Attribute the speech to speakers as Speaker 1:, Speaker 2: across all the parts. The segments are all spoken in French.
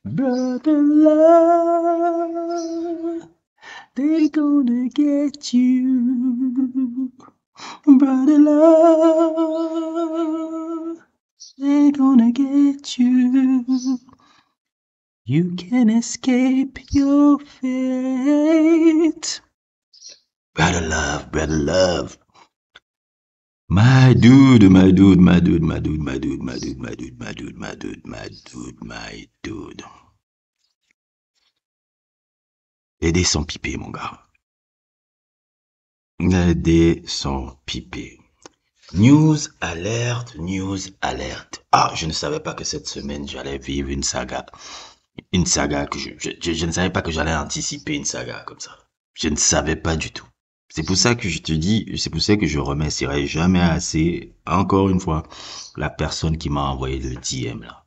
Speaker 1: Brother love, they gonna get you. Brother love, they gonna get you. You can escape your fate. Brother love, brother love. My dude, my dude, my dude, my dude, my dude, my dude, my dude, my dude, my dude, my dude, my dude. Les dés sont pipés, mon gars. Les dés sont pipés. News alerte, news alerte. Ah, je ne savais pas que cette semaine, j'allais vivre une saga. Une saga que je ne savais pas que j'allais anticiper une saga comme ça. Je ne savais pas du tout. C'est pour ça que je te dis, c'est pour ça que je remercierai jamais assez, encore une fois, la personne qui m'a envoyé le DM là.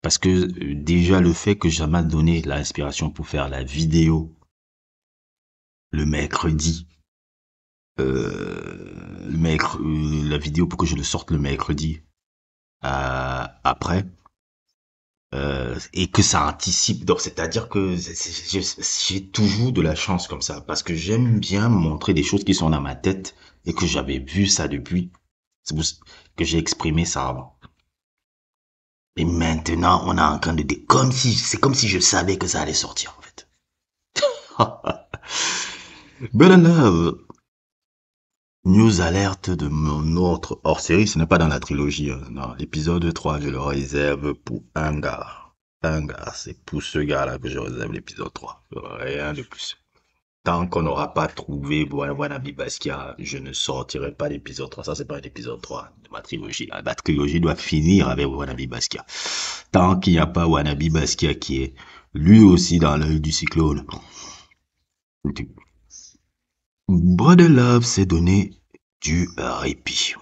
Speaker 1: Parce que déjà le fait que ça m'a donné l'inspiration pour faire la vidéo le mercredi, la vidéo pour que je le sorte le mercredi après, et que ça anticipe. Donc c'est-à-dire que j'ai toujours de la chance comme ça parce que j'aime bien montrer des choses qui sont dans ma tête et que j'avais vu ça depuis. C'est pour ça que j'ai exprimé ça avant. Et maintenant, on est en train de c'est comme si je savais que ça allait sortir en fait. But love. News alerte de mon autre hors-série, ce n'est pas dans la trilogie. Non, l'épisode 3, je le réserve pour un gars. Un gars, c'est pour ce gars-là que je réserve l'épisode 3. Rien de plus. Tant qu'on n'aura pas trouvé Wannabe Basquiat, je ne sortirai pas l'épisode 3. Ça, c'est pas l'épisode 3 de ma trilogie. La trilogie doit finir avec Wannabe Basquiat. Tant qu'il n'y a pas Wannabe Basquiat qui est lui aussi dans l'œil du cyclone. Brother Love s'est donné du répit.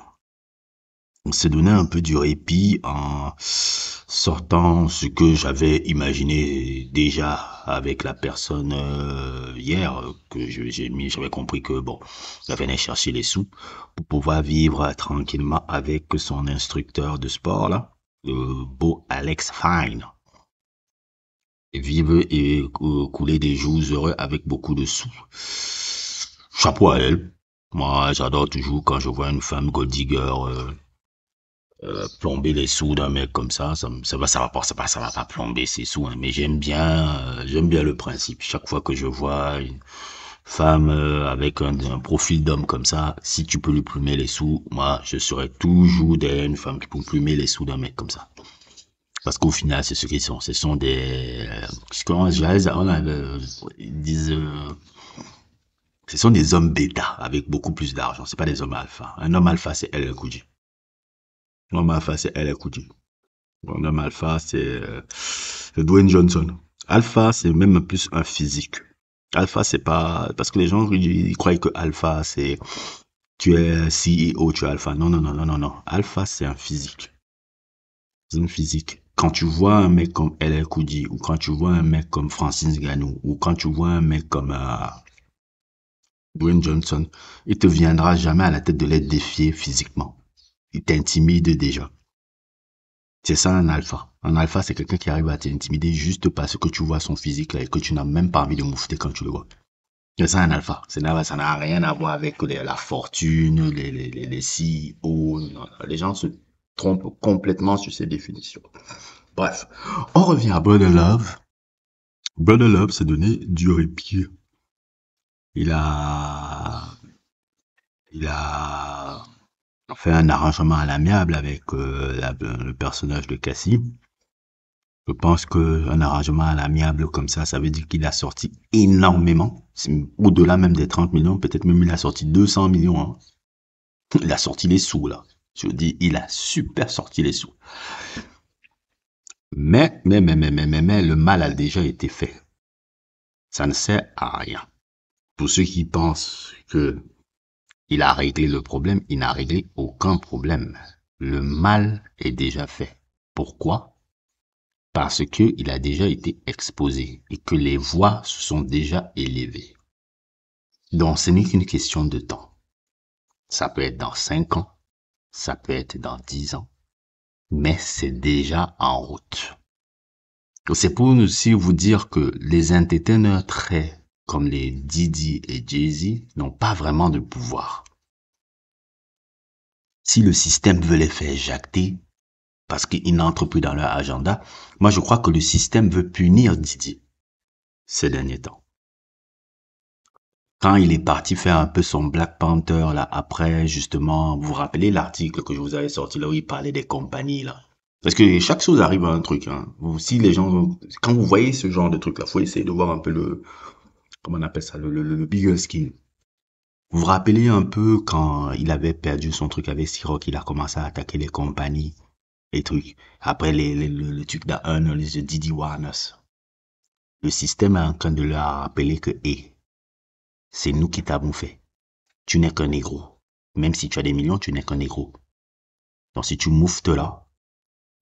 Speaker 1: On s'est donné un peu du répit en sortant ce que j'avais imaginé déjà avec la personne hier que j'avais compris que bon, elle venait chercher les sous pour pouvoir vivre tranquillement avec son instructeur de sport là, le beau Alex Fine. Et vivre et couler des jours heureux avec beaucoup de sous. Chapeau à elle. Moi, j'adore toujours quand je vois une femme gold digger plomber les sous d'un mec comme ça va pas plomber ses sous, hein, mais j'aime bien le principe. Chaque fois que je vois une femme avec un profil d'homme comme ça, si tu peux lui plumer les sous, moi, je serai toujours derrière une femme qui peut plumer les sous d'un mec comme ça. Parce qu'au final, c'est ce qu'ils sont. Ce sont des, ils disent, ce sont des hommes bêta avec beaucoup plus d'argent. C'est pas des hommes alpha. Un homme alpha, c'est LL Cool J. Un homme alpha, c'est LL Cool J. Un homme alpha, c'est Dwayne Johnson. Alpha, c'est même plus un physique. Alpha, c'est pas parce que les gens ils croient que alpha, c'est tu es CEO, tu es alpha. Non, non, non, non, non, non. Alpha, c'est un physique. C'est une physique. Quand tu vois un mec comme LL Cool J, ou quand tu vois un mec comme Francis Ngannou, ou quand tu vois un mec comme Dwayne Johnson, il te viendra jamais à la tête de les défier physiquement. Il t'intimide déjà. C'est ça un alpha. Un alpha, c'est quelqu'un qui arrive à t'intimider juste parce que tu vois son physique là, et que tu n'as même pas envie de moufter quand tu le vois. C'est ça un alpha. Ça n'a rien à voir avec la fortune, les CEO. Non, les gens se trompent complètement sur ces définitions. Bref, on revient à Brother Love. Brother Love s'est donné du répit. Il a fait un arrangement à l'amiable avec le personnage de Cassie. Je pense qu'un arrangement à l'amiable comme ça veut dire qu'il a sorti énormément. Au-delà même des 30 millions, peut-être même il a sorti 200 millions. Hein. Il a sorti les sous, là. Je dis, il a super sorti les sous. Mais, le mal a déjà été fait. Ça ne sert à rien. Pour ceux qui pensent que il a réglé le problème, il n'a réglé aucun problème. Le mal est déjà fait. Pourquoi? Parce que il a déjà été exposé et que les voix se sont déjà élevées. Donc ce n'est qu'une question de temps. Ça peut être dans 5 ans, ça peut être dans 10 ans, mais c'est déjà en route. C'est pour aussi vous dire que les entertainers très comme les Didi et Jay-Z n'ont pas vraiment de pouvoir. Si le système veut les faire jacter parce qu'ils n'entrent plus dans leur agenda, moi je crois que le système veut punir Didi ces derniers temps. Quand il est parti faire un peu son Black Panther, là, après, justement, vous vous rappelez l'article que je vous avais sorti là où il parlait des compagnies, là. Parce que chaque chose arrive à un truc, hein. Si les gens, quand vous voyez ce genre de truc là, faut essayer de voir un peu le, comment on appelle ça, le bigger skin. Vous vous rappelez un peu quand il avait perdu son truc avec Siroc, il a commencé à attaquer les compagnies, les trucs. Après le truc d'Un, les Didi Warners. Le système est en train de leur rappeler que, hé, c'est nous qui t'avons fait. Tu n'es qu'un négro. Même si tu as des millions, tu n'es qu'un négro. Donc si tu mouftes là,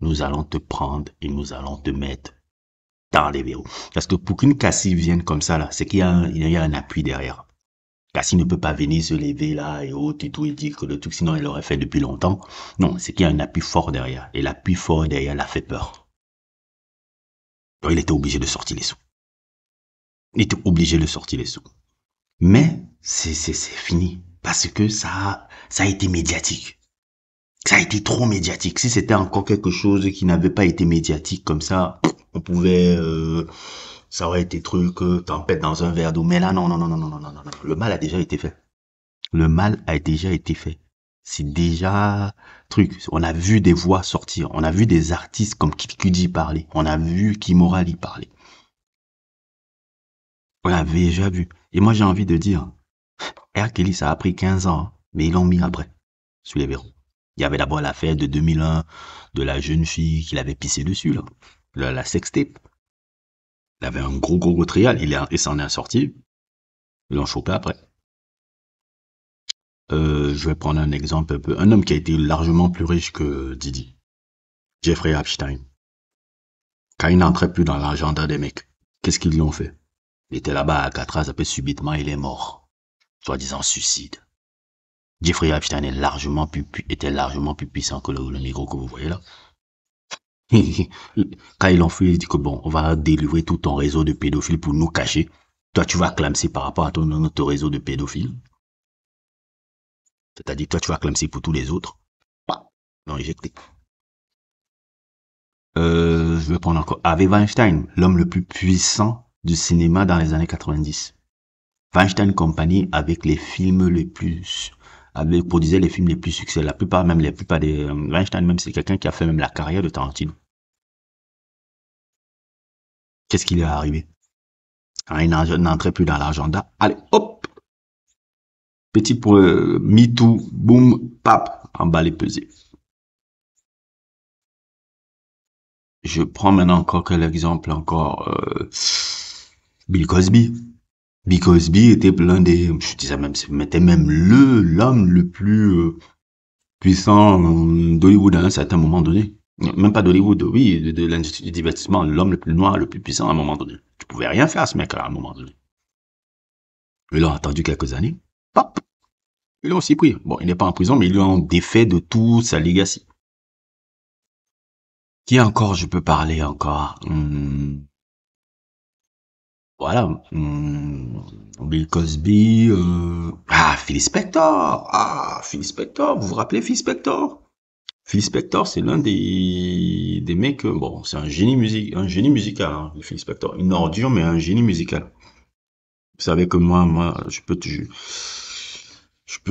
Speaker 1: nous allons te prendre et nous allons te mettre dans les verrous. Parce que pour qu'une Cassie vienne comme ça, là, c'est qu'il y a un appui derrière. Cassie ne peut pas venir se lever là et autres et tout et dire que le truc, sinon elle l'aurait fait depuis longtemps. Non, c'est qu'il y a un appui fort derrière. Et l'appui fort derrière l'a fait peur. Donc il était obligé de sortir les sous. Il était obligé de sortir les sous. Mais c'est fini. Parce que ça a été médiatique. Ça a été trop médiatique. Si c'était encore quelque chose qui n'avait pas été médiatique comme ça, on pouvait, ça aurait été truc, tempête dans un verre d'eau. Mais là, non, non, non, non, non, non, non, non. Le mal a déjà été fait. Le mal a déjà été fait. C'est déjà truc. On a vu des voix sortir. On a vu des artistes comme Kid Cudi parler. On a vu Kimora y parler. On l'a déjà vu. Et moi, j'ai envie de dire, R. Kelly, ça a pris 15 ans, hein, mais ils l'ont mis après, sur les verrous. Il y avait d'abord l'affaire de 2001 de la jeune fille qu'il avait pissé dessus, là. La sextape. Il avait un gros trial. Il s'en est sorti. Ils l'ont chopé après. Je vais prendre un exemple un peu. Un homme qui a été largement plus riche que Didi. Jeffrey Epstein. Quand il n'entrait plus dans l'agenda des mecs, qu'est-ce qu'ils lui ont fait? Il était là-bas à Alcatraz, après subitement, il est mort. Soi-disant suicide. Jeffrey Epstein était largement plus puissant que le négro que vous voyez là. Quand ils l'ont fait, il dit que bon, on va délivrer tout ton réseau de pédophiles pour nous cacher. Toi, tu vas clamser par rapport à ton réseau de pédophiles. C'est-à-dire, toi, tu vas clamser pour tous les autres. Non, éjecté. Je vais prendre encore Harvey Weinstein, l'homme le plus puissant du cinéma dans les années 90. Weinstein Company avec les films les plus, produisait les films les plus succès. La plupart des, Weinstein même, c'est quelqu'un qui a fait même la carrière de Tarantino. Qu'est-ce qui lui est arrivé? Quand il n'entrait plus dans l'agenda, allez, hop! Petit pour Me Too, boum, pap, emballé pesé. Je prends maintenant encore quel exemple encore, Bill Cosby. Bill Cosby était l'un des, je disais même, c'était même l'homme le plus puissant d'Hollywood à un certain moment donné. Même pas d'Hollywood, oui, de l'industrie du divertissement, l'homme le plus noir, le plus puissant à un moment donné. Tu pouvais rien faire à ce mec-là à un moment donné. Ils l'ont attendu quelques années. Pop! Ils l'ont aussi pris. Bon, il n'est pas en prison, mais ils lui ont défait de toute sa legacy. Qui encore je peux parler encore? Voilà. Bill Cosby. Phil Spector. Phil Spector. Vous vous rappelez Phil Spector? Phil Spector, c'est l'un des mecs. Bon, c'est un génie musical. Hein, Phil Spector, une ordure, mais un génie musical. Vous savez que moi, je peux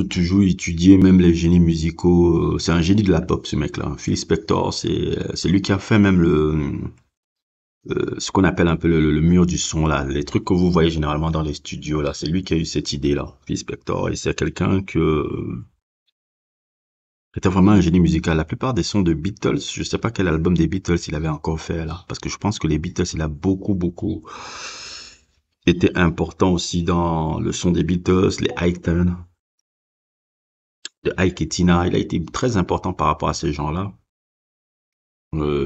Speaker 1: toujours étudier même les génies musicaux. C'est un génie de la pop, ce mec-là. Phil Spector, c'est lui qui a fait même ce qu'on appelle un peu le mur du son là, les trucs que vous voyez généralement dans les studios là, c'est lui qui a eu cette idée là, Phil Spector, et c'est quelqu'un que était vraiment un génie musical. La plupart des sons de Beatles, je sais pas quel album des Beatles il avait encore fait là, parce que je pense que les Beatles il a beaucoup été important aussi dans le son des Beatles, les Ike-Turner, de Ike et Tina, il a été très important par rapport à ces gens-là.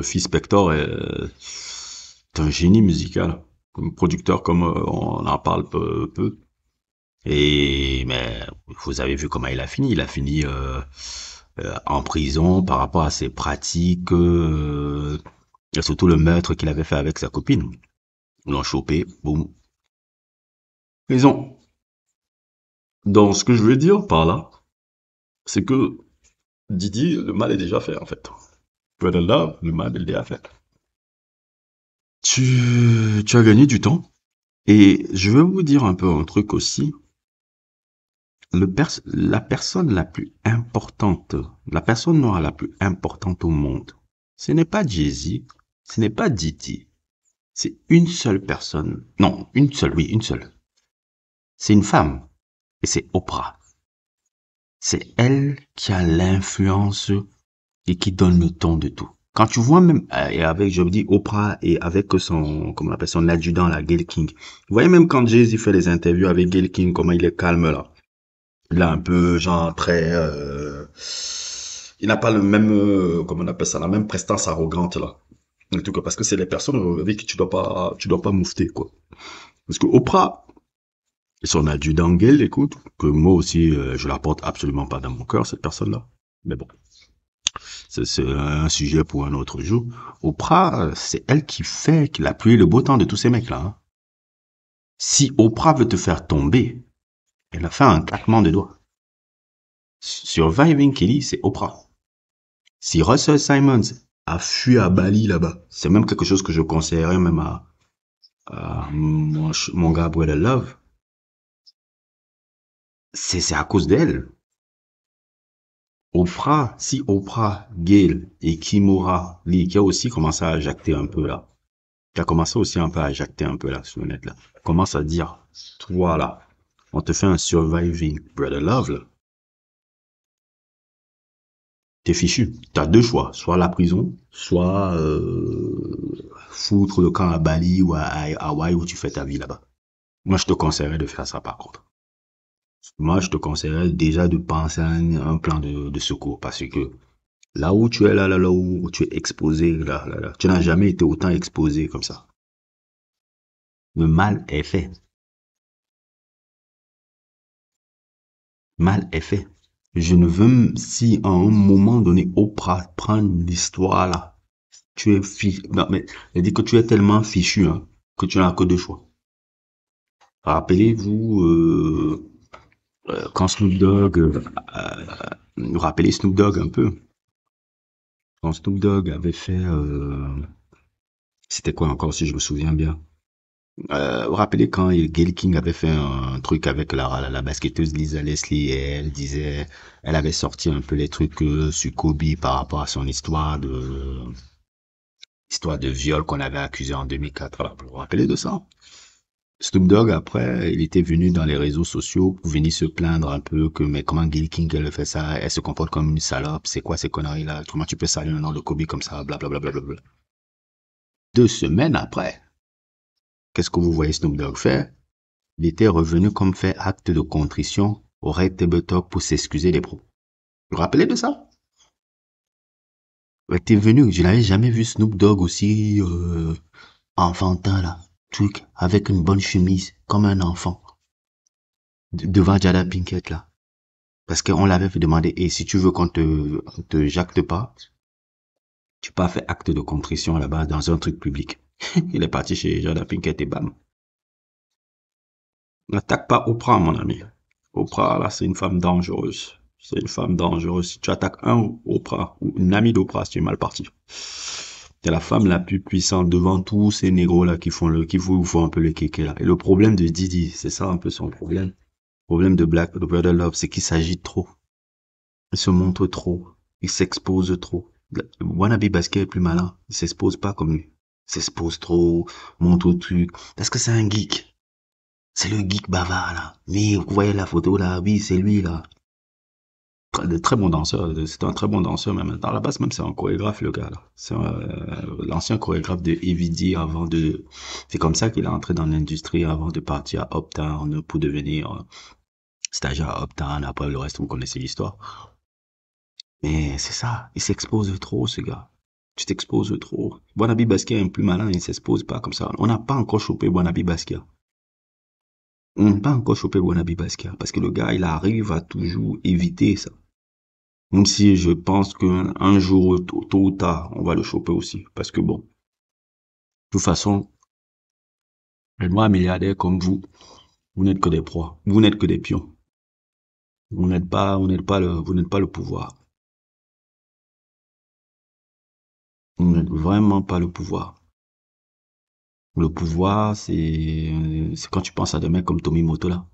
Speaker 1: Phil Spector est un génie musical, comme producteur, comme on en parle peu. Et mais vous avez vu comment il a fini. Il a fini en prison par rapport à ses pratiques Et surtout le meurtre qu'il avait fait avec sa copine. Ils l'ont chopé, boum. Ils ont. Donc, ce que je veux dire par là, c'est que Didi, le mal est déjà fait, en fait. Brother Love, le mal est déjà fait. Tu as gagné du temps. Et je veux vous dire un peu un truc aussi. La personne la plus importante, la personne noire la plus importante au monde, ce n'est pas Jay-Z, ce n'est pas Didi, c'est une seule personne. Non, une seule, oui, une seule. C'est une femme. Et c'est Oprah. C'est elle qui a l'influence et qui donne le ton de tout. Quand tu vois même, et avec, je me dis, Oprah et avec son, comment on appelle, son adjudant, la Gayle King. Vous voyez même quand Jay-Z fait les interviews avec Gayle King, comment il est calme là. Il a un peu, genre, très, il n'a pas le même, comment on appelle ça, la même prestance arrogante là. En tout cas, parce que c'est les personnes avec qui tu dois pas moufter, quoi. Parce que Oprah, et son adjudant Gayle, écoute, que moi aussi, je la porte absolument pas dans mon cœur, cette personne-là. Mais bon. C'est un sujet pour un autre jour. Oprah, c'est elle qui a pluie le beau temps de tous ces mecs-là. Hein. Si Oprah veut te faire tomber, elle a fait un claquement de doigts. Surviving Kelly, c'est Oprah. Si Russell Simons a fui à Bali là-bas, c'est même quelque chose que je conseillerais même à mon gars Brother Love. C'est à cause d'elle. Oprah, si Oprah, Gayle et Kimura Lee, qui a aussi commencé à jacter un peu là, qui a commencé aussi un peu à jacter un peu là, sur le net là, commence à dire, toi là, on te fait un surviving brother love là, t'es fichu. T'as deux choix, soit la prison, soit foutre le camp à Bali ou à Hawaï où tu fais ta vie là-bas. Moi, je te conseillerais de faire ça par contre. Moi, je te conseillerais déjà de penser à un plan de secours parce que là où tu es là où tu es exposé, là, tu n'as jamais été autant exposé comme ça. Le mal est fait. Mal est fait. Je ne veux, si à un moment donné, Oprah prend l'histoire là, tu es fichu, non, mais elle dit que tu es tellement fichu, hein, que tu n'as que deux choix. Rappelez-vous, quand Snoop Dogg, rappelez Snoop Dogg un peu, quand Snoop Dogg avait fait, c'était quoi encore si je me souviens bien, vous rappelez quand Gayle King avait fait un truc avec la basketteuse Lisa Leslie et elle disait, elle avait sorti un peu les trucs sur Kobe par rapport à son histoire de viol qu'on avait accusé en 2004. Là. Vous vous rappelez de ça? Snoop Dogg, après, il était venu dans les réseaux sociaux pour venir se plaindre un peu que, mais comment Gayle King, elle fait ça, elle se comporte comme une salope, c'est quoi ces conneries-là, comment tu peux saluer le nom de Kobe comme ça, blablabla. Bla, bla, bla, bla. 2 semaines après, qu'est-ce que vous voyez Snoop Dogg faire? Il était revenu comme fait acte de contrition au Red Table Talk pour s'excuser des pros. Vous vous rappelez de ça? Il était venu, je n'avais jamais vu Snoop Dogg aussi enfantin là, truc, avec une bonne chemise, comme un enfant, devant Jada Pinkett là. Parce qu'on l'avait fait demander, et si tu veux qu'on te jacte pas, tu pas fait acte de contrition là-bas dans un truc public. Il est parti chez Jada Pinkett et bam. N'attaque pas Oprah, mon ami. Oprah, là, c'est une femme dangereuse. C'est une femme dangereuse. Si tu attaques un Oprah ou une amie d'Oprah, tu es mal parti. C'est la femme la plus puissante devant tous ces négros là qui vous font un peu le kéké là. Et le problème de Didi, c'est ça un peu son problème. Le problème de Brother Love, c'est qu'il s'agite trop. Il se montre trop. Il s'expose trop. Wannabe Basket est plus malin. Il s'expose pas comme lui. Il s'expose trop, montre au truc. Parce que c'est un geek. C'est le geek bavard, là. Mais vous voyez la photo, là. Oui, c'est lui, là. De très bon danseur. C'est un très bon danseur, même. Dans la base, même, c'est un chorégraphe, le gars, là. C'est l'ancien chorégraphe de Heavy D avant de... C'est comme ça qu'il est entré dans l'industrie avant de partir à Uptown pour devenir stagiaire à Uptown. Après, le reste, vous connaissez l'histoire. Mais c'est ça. Il s'expose trop, ce gars. Tu t'exposes trop. Wannabe Basquiat est plus malin, il s'expose pas comme ça. On n'a pas encore chopé Wannabe Basquiat. On n'a pas encore chopé Wannabe Basquiat. Parce que le gars, il arrive à toujours éviter ça. Même si je pense qu'un jour, tôt ou tard, on va le choper aussi. Parce que bon. toute façon, les noirs milliardaires comme vous n'êtes que des proies. Vous n'êtes que des pions. Vous n'êtes pas le pouvoir. Vous n'êtes vraiment pas le pouvoir. Le pouvoir, c'est quand tu penses à des mecs comme Tommy Moto là.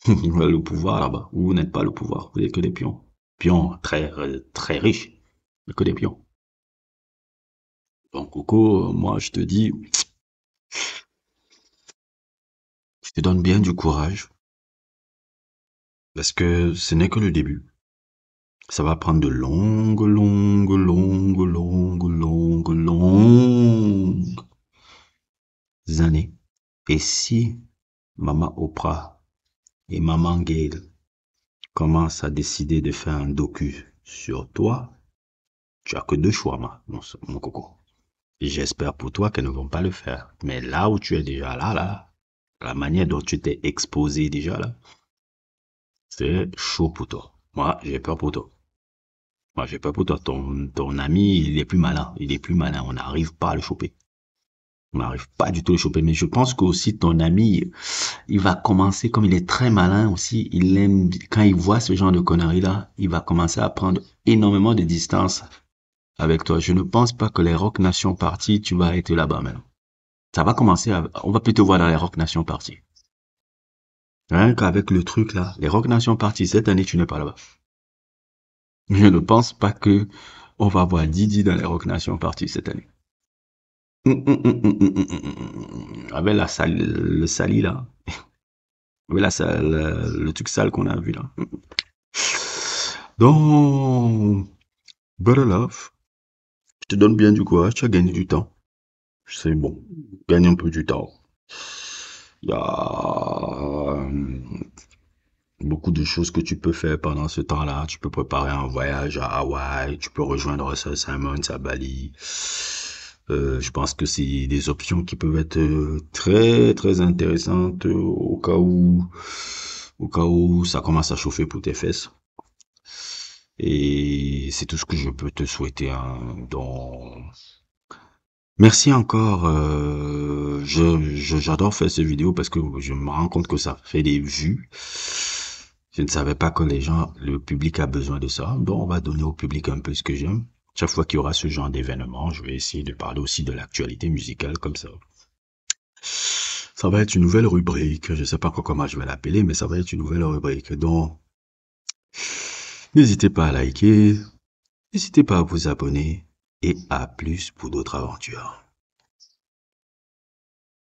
Speaker 1: Le pouvoir là-bas. Vous n'êtes pas le pouvoir. Vous n'êtes que des pions. Pions très riches. Mais que des pions. Donc, Coco, moi, je te dis, je te donne bien du courage. Parce que ce n'est que le début. Ça va prendre de longues années. Et si Maman Oprah et Maman Gail commencent à décider de faire un docu sur toi, tu as que deux choix, mon coco. Et j'espère pour toi qu'elles ne vont pas le faire. Mais là où tu es déjà là, la manière dont tu t'es exposé déjà là, c'est chaud pour toi. Moi, j'ai peur pour toi. Moi, j'ai peur pour toi. Ton ami, il est plus malin. Il est plus malin. On n'arrive pas à le choper. On n'arrive pas du tout à le choper. Mais je pense que aussi ton ami, il va commencer, comme il est très malin aussi, il aime, quand il voit ce genre de conneries-là, il va commencer à prendre énormément de distance avec toi. Je ne pense pas que les Rock Nation Party, tu vas être là-bas maintenant. Ça va commencer on va plus te voir dans les Rock Nation Party. Rien qu'avec le truc là, les Rock Nation Party, cette année, tu n'es pas là-bas. Je ne pense pas que on va voir Didi dans les Rock Nation Party cette année. Avec le sali là. Avec le truc sale qu'on a vu là. Donc, Brother Love, je te donne bien du courage, tu as gagné du temps. C'est bon, gagne un peu du temps. Il y a beaucoup de choses que tu peux faire pendant ce temps-là. Tu peux préparer un voyage à Hawaï, tu peux rejoindre Russell Simons à Bali. Je pense que c'est des options qui peuvent être très très intéressantes au cas où ça commence à chauffer pour tes fesses. Et c'est tout ce que je peux te souhaiter, hein. Donc, merci encore. J'adore faire ces vidéos parce que je me rends compte que ça fait des vues. Je ne savais pas que le public a besoin de ça. Donc, on va donner au public un peu ce que j'aime. Chaque fois qu'il y aura ce genre d'événement, je vais essayer de parler aussi de l'actualité musicale comme ça. Ça va être une nouvelle rubrique. Je sais pas encore comment je vais l'appeler, mais ça va être une nouvelle rubrique. Donc, n'hésitez pas à liker, n'hésitez pas à vous abonner et à plus pour d'autres aventures.